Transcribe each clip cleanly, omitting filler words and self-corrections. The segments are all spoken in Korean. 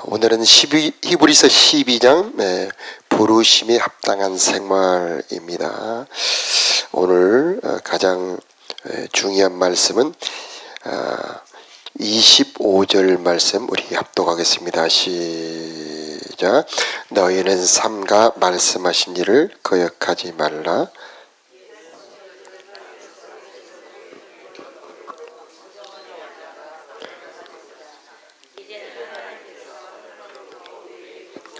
오늘은 히브리서 12장 부르심에 합당한 생활입니다. 오늘 가장 중요한 말씀은 25절 말씀 우리 합독하겠습니다. 시작. 너희는 삼가 말씀하신 일을 거역하지 말라.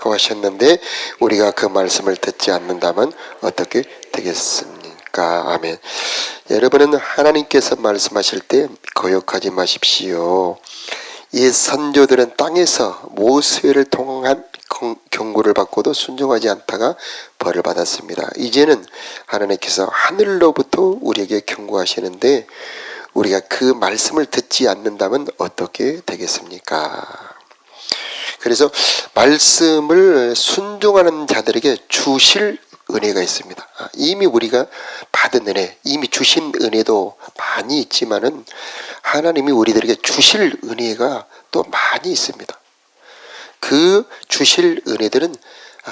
하셨는데 우리가 그 말씀을 듣지 않는다면 어떻게 되겠습니까? 아멘. 여러분은 하나님께서 말씀하실 때 거역하지 마십시오. 이 선조들은 땅에서 모세를 통한 경고를 받고도 순종하지 않다가 벌을 받았습니다. 이제는 하나님께서 하늘로부터 우리에게 경고하시는데 우리가 그 말씀을 듣지 않는다면 어떻게 되겠습니까? 그래서 말씀을 순종하는 자들에게 주실 은혜가 있습니다. 이미 우리가 받은 은혜, 이미 주신 은혜도 많이 있지만은 하나님이 우리들에게 주실 은혜가 또 많이 있습니다. 그 주실 은혜들은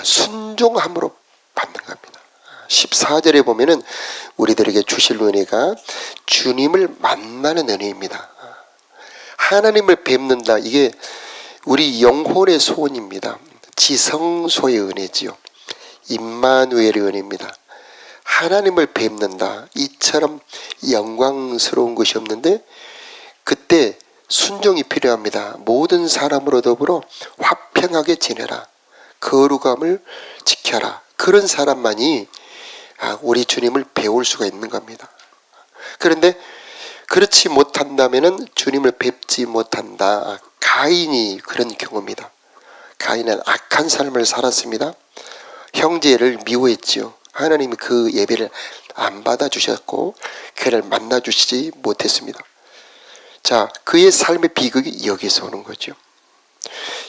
순종함으로 받는 겁니다. 14절에 보면은 우리들에게 주실 은혜가 주님을 만나는 은혜입니다. 하나님을 뵙는다. 이게 우리 영혼의 소원입니다. 지성소의 은혜지요. 임마누엘의 은혜입니다. 하나님을 뵙는다. 이처럼 영광스러운 것이 없는데 그때 순종이 필요합니다. 모든 사람으로 더불어 화평하게 지내라. 거룩함을 지켜라. 그런 사람만이 우리 주님을 배울 수가 있는 겁니다. 그런데 그렇지 못한다면은 주님을 뵙지 못한다. 가인이 그런 경우입니다. 가인은 악한 삶을 살았습니다. 형제를 미워했지요. 하나님이 그 예배를 안 받아주셨고 그를 만나주시지 못했습니다. 자, 그의 삶의 비극이 여기서 오는 거죠.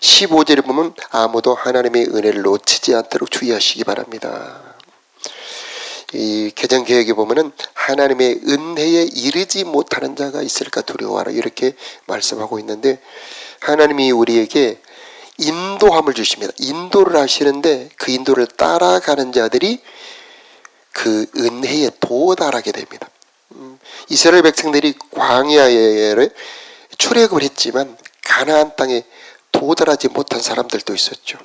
15절에 보면 아무도 하나님의 은혜를 놓치지 않도록 주의하시기 바랍니다. 이 개정개혁에 보면은 하나님의 은혜에 이르지 못하는 자가 있을까 두려워하라 이렇게 말씀하고 있는데 하나님이 우리에게 인도함을 주십니다. 인도를 하시는데 그 인도를 따라가는 자들이 그 은혜에 도달하게 됩니다. 이스라엘 백성들이 광야에 출애굽을 했지만 가나안 땅에 도달하지 못한 사람들도 있었죠.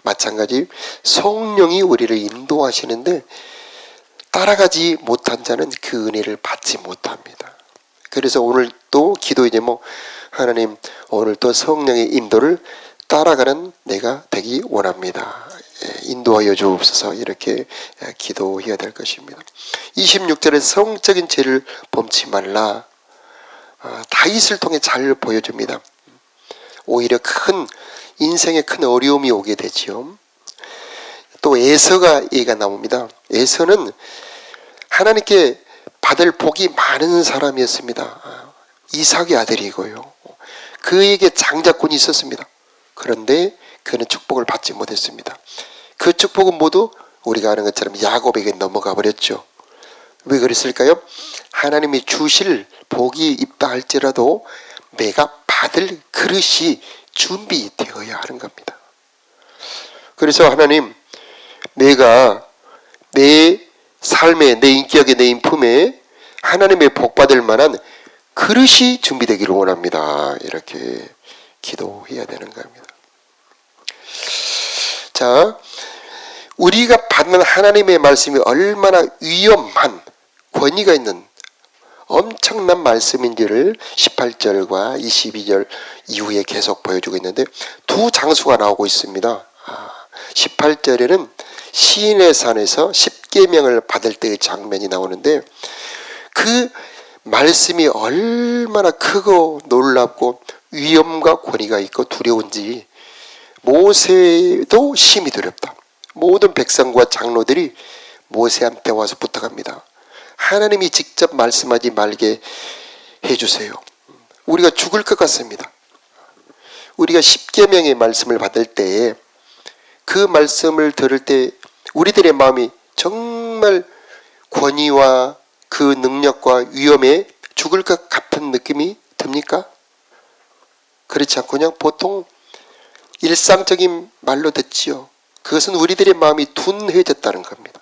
마찬가지 성령이 우리를 인도하시는데 따라가지 못한 자는 그 은혜를 받지 못합니다. 그래서 오늘 또 기도의 제목 하나님 오늘 또 성령의 인도를 따라가는 내가 되기 원합니다. 인도하여 주옵소서 이렇게 기도해야 될 것입니다. 26절에 성적인 죄를 범치 말라. 다윗을 통해 잘 보여줍니다. 오히려 인생에 큰 어려움이 오게 되지요. 또 에서가 얘기가 나옵니다. 에서는 하나님께 받을 복이 많은 사람이었습니다. 이삭의 아들이고요. 그에게 장자권이 있었습니다. 그런데 그는 축복을 받지 못했습니다. 그 축복은 모두 우리가 아는 것처럼 야곱에게 넘어가 버렸죠. 왜 그랬을까요? 하나님이 주실 복이 있다 할지라도 내가 받을 그릇이 준비되어야 하는 겁니다. 그래서 하나님 내가 내 삶에 내 인격에 내 인품에 하나님의 복 받을 만한 그릇이 준비되기를 원합니다. 이렇게 기도해야 되는 겁니다. 자, 우리가 받는 하나님의 말씀이 얼마나 위험한 권위가 있는 엄청난 말씀인지를 18절과 22절 이후에 계속 보여주고 있는데 두 장소가 나오고 있습니다. 18절에는 시인의 산에서 십계명을 받을 때의 장면이 나오는데 그 말씀이 얼마나 크고 놀랍고 위엄과 권위가 있고 두려운지 모세도 심히 두렵다. 모든 백성과 장로들이 모세한테 와서 부탁합니다. 하나님이 직접 말씀하지 말게 해주세요. 우리가 죽을 것 같습니다. 우리가 십계명의 말씀을 받을 때에 그 말씀을 들을 때 우리들의 마음이 정말 권위와 그 능력과 위험에 죽을 것 같은 느낌이 듭니까? 그렇지 않고 그냥 보통 일상적인 말로 듣지요. 그것은 우리들의 마음이 둔해졌다는 겁니다.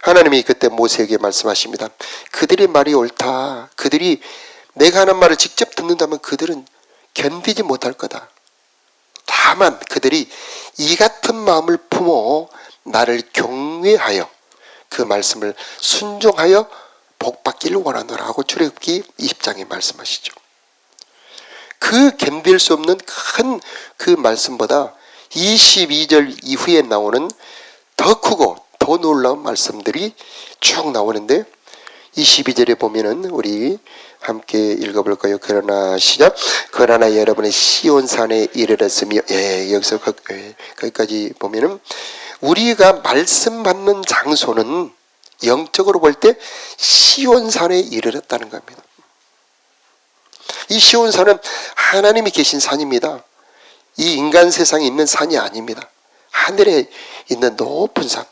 하나님이 그때 모세에게 말씀하십니다. 그들의 말이 옳다. 그들이 내가 하는 말을 직접 듣는다면 그들은 견디지 못할 거다. 다만 그들이 이 같은 마음을 품어 나를 경외하여 그 말씀을 순종하여 복받기를 원하노라 하고 출애굽기 20장에 말씀하시죠. 그 견딜 수 없는 큰 그 말씀보다 22절 이후에 나오는 더 크고 더 놀라운 말씀들이 쭉 나오는데 22절에 보면은 우리 함께 읽어볼까요? 그러나 시작. 그러나 여러분의 시온산에 이르렀으며 여기서 거기까지 보면은 우리가 말씀 받는 장소는 영적으로 볼 때 시온산에 이르렀다는 겁니다. 이 시온산은 하나님이 계신 산입니다. 이 인간 세상에 있는 산이 아닙니다. 하늘에 있는 높은 산.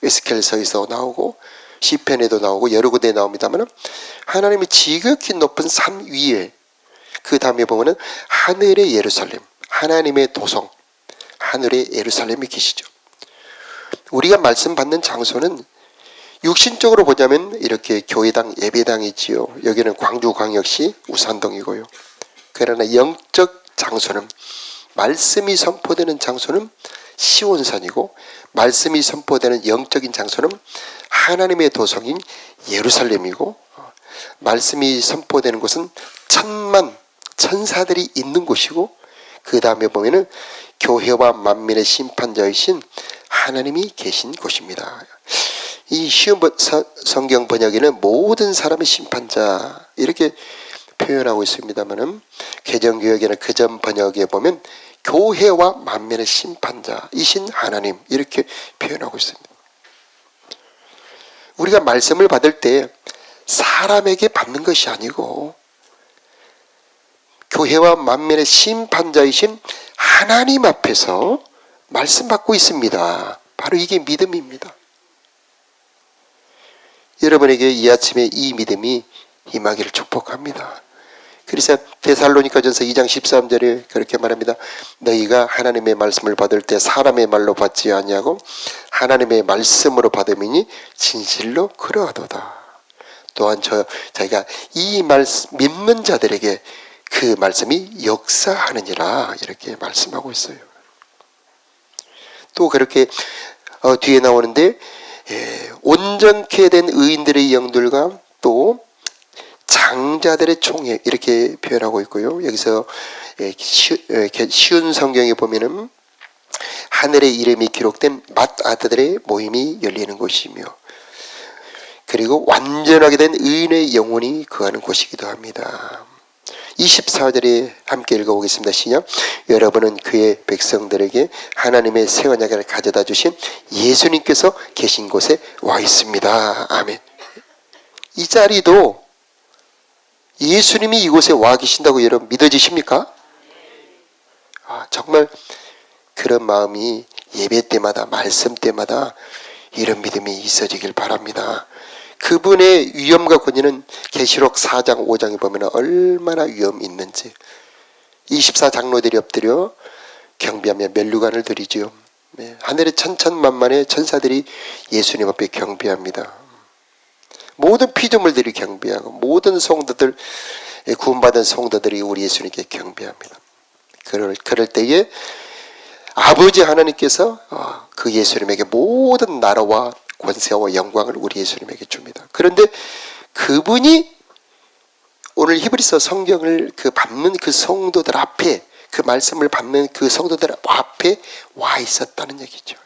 에스겔서에서 나오고 시편에도 나오고 여러 군데에 나옵니다만 하나님이 지극히 높은 산 위에 그 다음에 보면은 하늘의 예루살렘, 하나님의 도성, 하늘의 예루살렘이 계시죠. 우리가 말씀 받는 장소는 육신적으로 보자면 이렇게 교회당, 예배당이지요. 여기는 광주광역시 우산동이고요. 그러나 영적 장소는 말씀이 선포되는 장소는 시온산이고 말씀이 선포되는 영적인 장소는 하나님의 도성인 예루살렘이고 말씀이 선포되는 곳은 천만 천사들이 있는 곳이고 그 다음에 보면은 교회와 만민의 심판자이신 하나님이 계신 곳입니다. 이 쉬운 성경 번역에는 모든 사람의 심판자 이렇게 표현하고 있습니다만은 개정교역에는 그전 번역에 보면 교회와 만민의 심판자이신 하나님 이렇게 표현하고 있습니다. 우리가 말씀을 받을 때 사람에게 받는 것이 아니고 교회와 만민의 심판자이신 하나님 앞에서 말씀 받고 있습니다. 바로 이게 믿음입니다. 여러분에게 이 아침에 이 믿음이 임하기를 축복합니다. 그래서 데살로니가전서 2장 13절에 그렇게 말합니다. 너희가 하나님의 말씀을 받을 때 사람의 말로 받지 아니하고 하나님의 말씀으로 받음이니 진실로 그러하도다. 또한 저희가 이 말씀 믿는 자들에게 그 말씀이 역사하느니라 이렇게 말씀하고 있어요. 또 그렇게 뒤에 나오는데 온전케 된 의인들의 영들과 또 장자들의 총회 이렇게 표현하고 있고요. 여기서 쉬운 성경에 보면은 하늘의 이름이 기록된 맏아들들의 모임이 열리는 곳이며 그리고 완전하게 된 의인의 영혼이 거하는 곳이기도 합니다. 24절에 함께 읽어보겠습니다. 시작. 여러분은 그의 백성들에게 하나님의 새 언약을 가져다 주신 예수님께서 계신 곳에 와 있습니다. 아멘. 이 자리도 예수님이 이곳에 와 계신다고 여러분 믿어지십니까? 정말 그런 마음이 예배 때마다 말씀 때마다 이런 믿음이 있어지길 바랍니다. 그분의 위엄과 권위는 계시록 4장 5장에 보면 얼마나 위엄이 있는지 24장로들이 엎드려 경배하며 멸류관을 드리지요. 하늘의 천천만만의 천사들이 예수님 앞에 경배합니다. 모든 피조물들이 경배하고 모든 성도들 구원받은 성도들이 우리 예수님께 경배합니다. 그럴 때에 아버지 하나님께서 그 예수님에게 모든 나라와 권세와 영광을 우리 예수님에게 줍니다. 그런데 그분이 오늘 히브리서 성경을 받는 그 성도들 앞에 그 말씀을 받는 그 성도들 앞에 와 있었다는 얘기죠.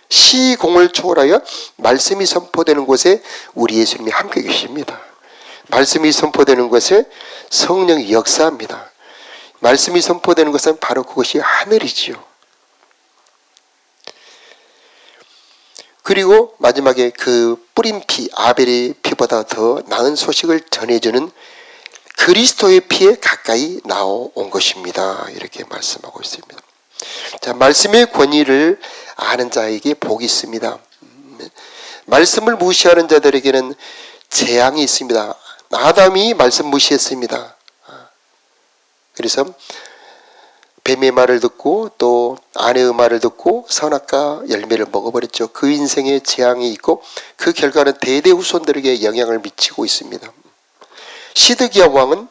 시공을 초월하여 말씀이 선포되는 곳에 우리 예수님이 함께 계십니다. 말씀이 선포되는 곳에 성령이 역사합니다. 말씀이 선포되는 것은 바로 그것이 하늘이지요. 그리고 마지막에 그 뿌린 피, 아벨의 피보다 더 나은 소식을 전해주는 그리스도의 피에 가까이 나온 것입니다. 이렇게 말씀하고 있습니다. 자, 말씀의 권위를 아는 자에게 복이 있습니다. 말씀을 무시하는 자들에게는 재앙이 있습니다. 아담이 말씀 무시했습니다. 그래서 뱀의 말을 듣고 또 아내의 말을 듣고 선악과 열매를 먹어버렸죠. 그 인생에 재앙이 있고 그 결과는 대대 후손들에게 영향을 미치고 있습니다. 시드기야 왕은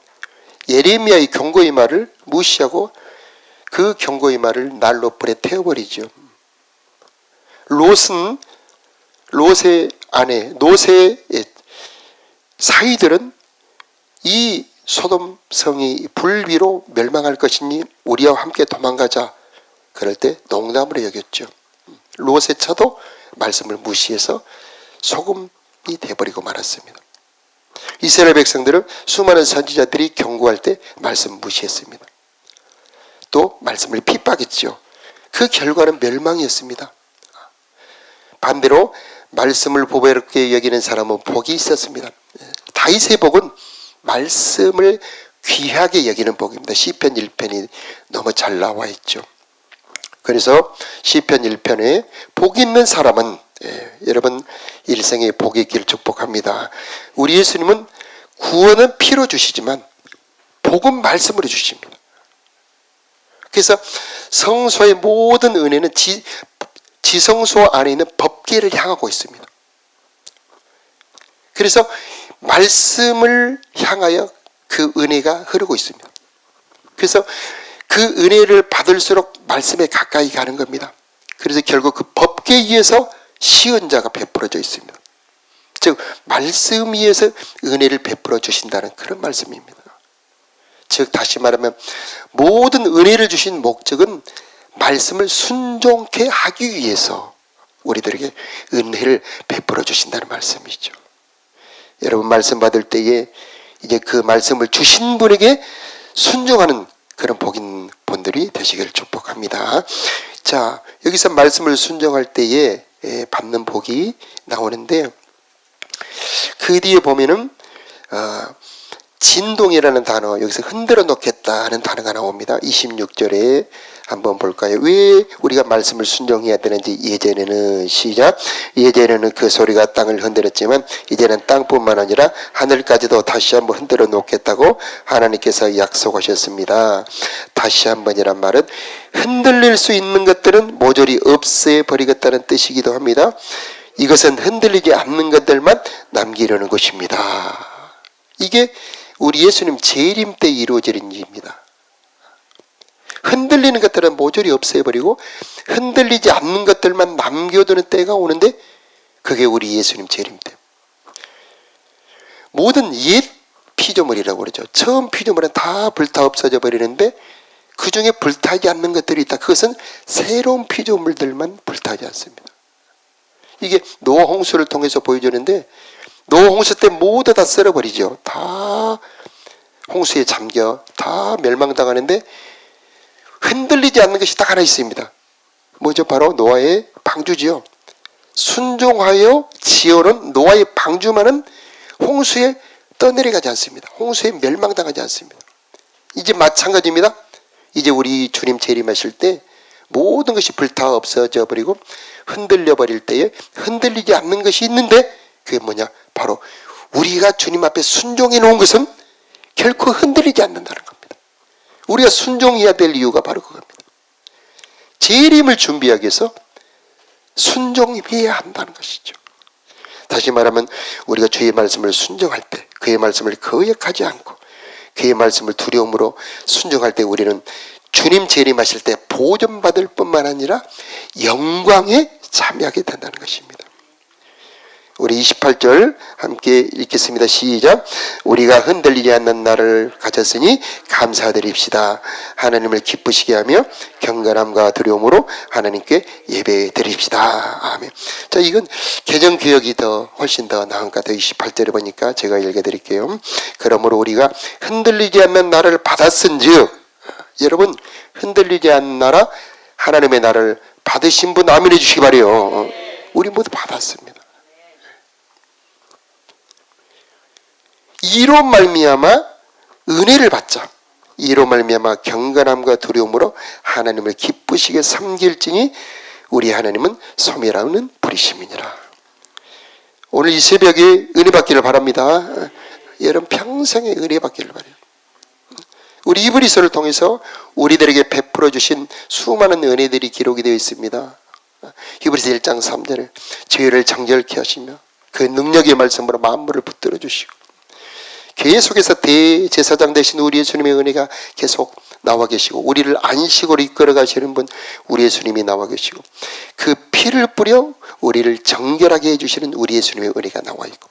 예레미야의 경고의 말을 무시하고 그 경고의 말을 날로 불에 태워버리죠. 롯의 아내 노새의 사위들은 이 소돔 성이 불비로 멸망할 것이니 우리와 함께 도망가자. 그럴 때 농담으로 여겼죠. 롯의 차도 말씀을 무시해서 소금이 돼버리고 말았습니다. 이스라엘 백성들은 수많은 선지자들이 경고할 때 말씀 무시했습니다. 또 말씀을 핍박했죠. 그 결과는 멸망이었습니다. 반대로 말씀을 보배롭게 여기는 사람은 복이 있었습니다. 다윗의 복은 말씀을 귀하게 여기는 복입니다. 시편 1편이 너무 잘 나와 있죠. 그래서 시편 1편에 복 있는 사람은 여러분 일생에 복이 있기를 축복합니다. 우리 예수님은 구원은 피로 주시지만 복은 말씀으로 주십니다. 그래서 성소의 모든 은혜는 지성소 안에 있는 법계를 향하고 있습니다. 그래서 말씀을 향하여 그 은혜가 흐르고 있습니다. 그래서 그 은혜를 받을수록 말씀에 가까이 가는 겁니다. 그래서 결국 그 법계에 의해서 시은자가 베풀어져 있습니다. 즉 말씀 위에서 은혜를 베풀어 주신다는 그런 말씀입니다. 즉 다시 말하면 모든 은혜를 주신 목적은 말씀을 순종케 하기 위해서 우리들에게 은혜를 베풀어 주신다는 말씀이죠. 여러분 말씀 받을 때에 이제 그 말씀을 주신 분에게 순종하는 그런 복인 분들이 되시기를 축복합니다. 자, 여기서 말씀을 순종할 때에 받는 복이 나오는데 그 뒤에 보면은 진동이라는 단어, 여기서 흔들어 놓겠다 하는 단어가 나옵니다. 26절에 한번 볼까요? 왜 우리가 말씀을 순종해야 되는지. 예전에는 시작. 예전에는 그 소리가 땅을 흔들었지만 이제는 땅뿐만 아니라 하늘까지도 다시 한번 흔들어 놓겠다고 하나님께서 약속하셨습니다. 다시 한번이란 말은 흔들릴 수 있는 것들은 모조리 없애버리겠다는 뜻이기도 합니다. 이것은 흔들리지 않는 것들만 남기려는 것입니다. 이게 우리 예수님 재림 때 이루어지는 일입니다. 흔들리는 것들은 모조리 없애버리고 흔들리지 않는 것들만 남겨두는 때가 오는데 그게 우리 예수님 재림 때. 모든 옛 피조물이라고 그러죠. 처음 피조물은 다 불타 없어져 버리는데 그 중에 불타지 않는 것들이 있다. 그것은 새로운 피조물들만 불타지 않습니다. 이게 노아 홍수를 통해서 보여주는데 노아 홍수 때 모두 다 썰어버리죠. 다 홍수에 잠겨 다 멸망당하는데 흔들리지 않는 것이 딱 하나 있습니다. 뭐죠? 바로 노아의 방주지요. 순종하여 지어놓은 노아의 방주만은 홍수에 떠내려가지 않습니다. 홍수에 멸망당하지 않습니다. 이제 마찬가지입니다. 이제 우리 주님 재림하실 때 모든 것이 불타 없어져 버리고 흔들려 버릴 때에 흔들리지 않는 것이 있는데 그게 뭐냐? 바로 우리가 주님 앞에 순종해 놓은 것은 결코 흔들리지 않는다는 겁니다. 우리가 순종해야 될 이유가 바로 그겁니다. 재림을 준비하기 위해서 순종해야 한다는 것이죠. 다시 말하면 우리가 주의 말씀을 순종할 때 그의 말씀을 거역하지 않고 그의 말씀을 두려움으로 순종할 때 우리는 주님 재림하실 때 보존받을 뿐만 아니라 영광에 참여하게 된다는 것입니다. 우리 28절 함께 읽겠습니다. 시작. 우리가 흔들리지 않는 날을 가졌으니 감사드립시다. 하나님을 기쁘시게 하며 경건함과 두려움으로 하나님께 예배드립시다. 아멘. 자, 이건 개정개혁이 훨씬 더 나은 것 같아요. 28절에 보니까 제가 읽어드릴게요. 그러므로 우리가 흔들리지 않는 날을 받았은즉, 여러분 흔들리지 않는 나라 하나님의 나라를 받으신 분 아멘 해주시기 바라요. 우리 모두 받았습니다. 이로 말미암아 은혜를 받자. 이로 말미암아 경건함과 두려움으로 하나님을 기쁘시게 섬길지니 우리 하나님은 소멸하는 불이심이니라. 오늘 이 새벽에 은혜 받기를 바랍니다. 여러분 평생에 은혜 받기를 바라요. 우리 이브리서를 통해서 우리들에게 베풀어 주신 수많은 은혜들이 기록이 되어 있습니다. 히브리서 1장 3절에 죄를 정결케 하시며 그 능력의 말씀으로 만물을 붙들어 주시고, 교회 속에서 대제사장 되신 우리 예수님의 은혜가 계속 나와 계시고, 우리를 안식으로 이끌어 가시는 분 우리 예수님이 나와 계시고, 그 피를 뿌려 우리를 정결하게 해주시는 우리 예수님의 은혜가 나와 있고,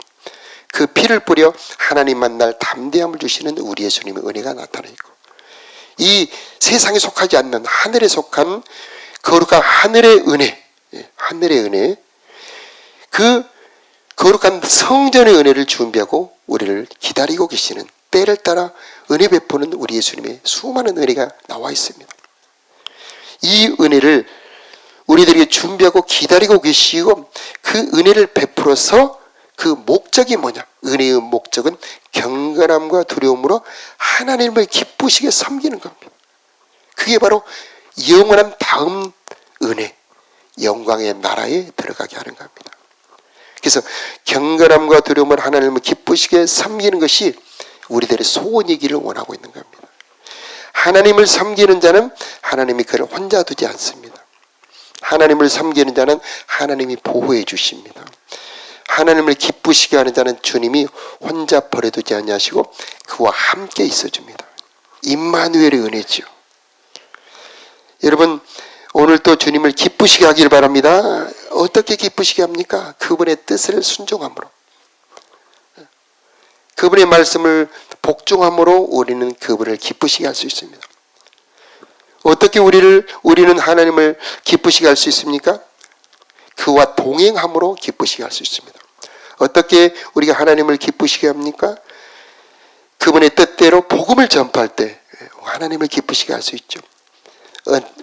그 피를 뿌려 하나님 만날 담대함을 주시는 우리 예수님의 은혜가 나타나 있고, 이 세상에 속하지 않는 하늘에 속한 거룩한 하늘의 은혜, 하늘의 은혜, 그 거룩한 성전의 은혜를 준비하고 우리를 기다리고 계시는, 때를 따라 은혜 베푸는 우리 예수님의 수많은 은혜가 나와 있습니다. 이 은혜를 우리들에게 준비하고 기다리고 계시고, 그 은혜를 베풀어서 그 목적이 뭐냐? 은혜의 목적은 경건함과 두려움으로 하나님을 기쁘시게 섬기는 겁니다. 그게 바로 영원한 다음 은혜, 영광의 나라에 들어가게 하는 겁니다. 그래서 경건함과 두려움으로 하나님을 기쁘시게 섬기는 것이 우리들의 소원이기를 원하고 있는 겁니다. 하나님을 섬기는 자는 하나님이 그를 혼자 두지 않습니다. 하나님을 섬기는 자는 하나님이 보호해 주십니다. 하나님을 기쁘시게 하는 자는 주님이 혼자 버려두지 아니하시고 그와 함께 있어줍니다. 임마누엘의 은혜죠. 여러분, 오늘 또 주님을 기쁘시게 하길 바랍니다. 어떻게 기쁘시게 합니까? 그분의 뜻을 순종함으로, 그분의 말씀을 복종함으로 우리는 그분을 기쁘시게 할 수 있습니다. 어떻게 우리는 하나님을 기쁘시게 할 수 있습니까? 그와 동행함으로 기쁘시게 할 수 있습니다. 어떻게 우리가 하나님을 기쁘시게 합니까? 그분의 뜻대로 복음을 전파할 때 하나님을 기쁘시게 할 수 있죠.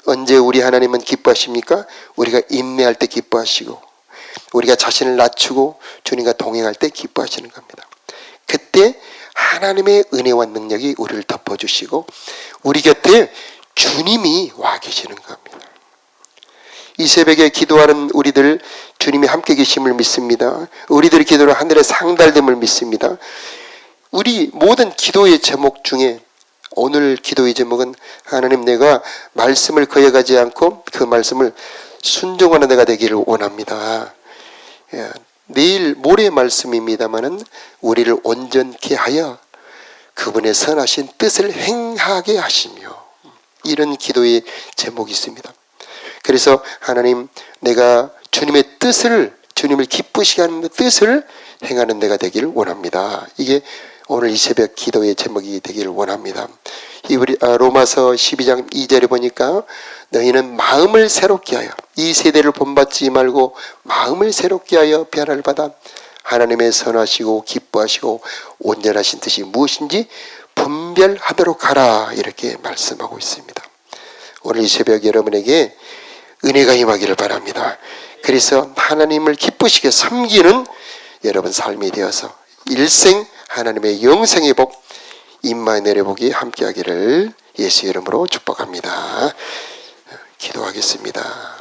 언제 우리 하나님은 기뻐하십니까? 우리가 인내할 때 기뻐하시고, 우리가 자신을 낮추고 주님과 동행할 때 기뻐하시는 겁니다. 그때 하나님의 은혜와 능력이 우리를 덮어주시고 우리 곁에 주님이 와 계시는 겁니다. 이 새벽에 기도하는 우리들, 주님이 함께 계심을 믿습니다. 우리들의 기도로 하늘에 상달됨을 믿습니다. 우리 모든 기도의 제목 중에 오늘 기도의 제목은, 하나님, 내가 말씀을 거역하지 않고 그 말씀을 순종하는 내가 되기를 원합니다. 내일 모레 말씀입니다마는 우리를 온전케 하여 그분의 선하신 뜻을 행하게 하시며, 이런 기도의 제목이 있습니다. 그래서 하나님, 내가 주님의 뜻을, 주님을 기쁘시게 하는 뜻을 행하는 내가 되기를 원합니다. 이게 오늘 이 새벽 기도의 제목이 되기를 원합니다. 로마서 12장 2절에 보니까 너희는 마음을 새롭게 하여, 이 세대를 본받지 말고 마음을 새롭게 하여 변화를 받아 하나님의 선하시고 기뻐하시고 온전하신 뜻이 무엇인지 분별하도록 하라, 이렇게 말씀하고 있습니다. 오늘 이 새벽 여러분에게 은혜가 임하기를 바랍니다. 그래서 하나님을 기쁘시게 섬기는 여러분 삶이 되어서 일생 하나님의 영생의 복, 임마누엘의 복이 함께하기를 예수 이름으로 축복합니다. 기도하겠습니다.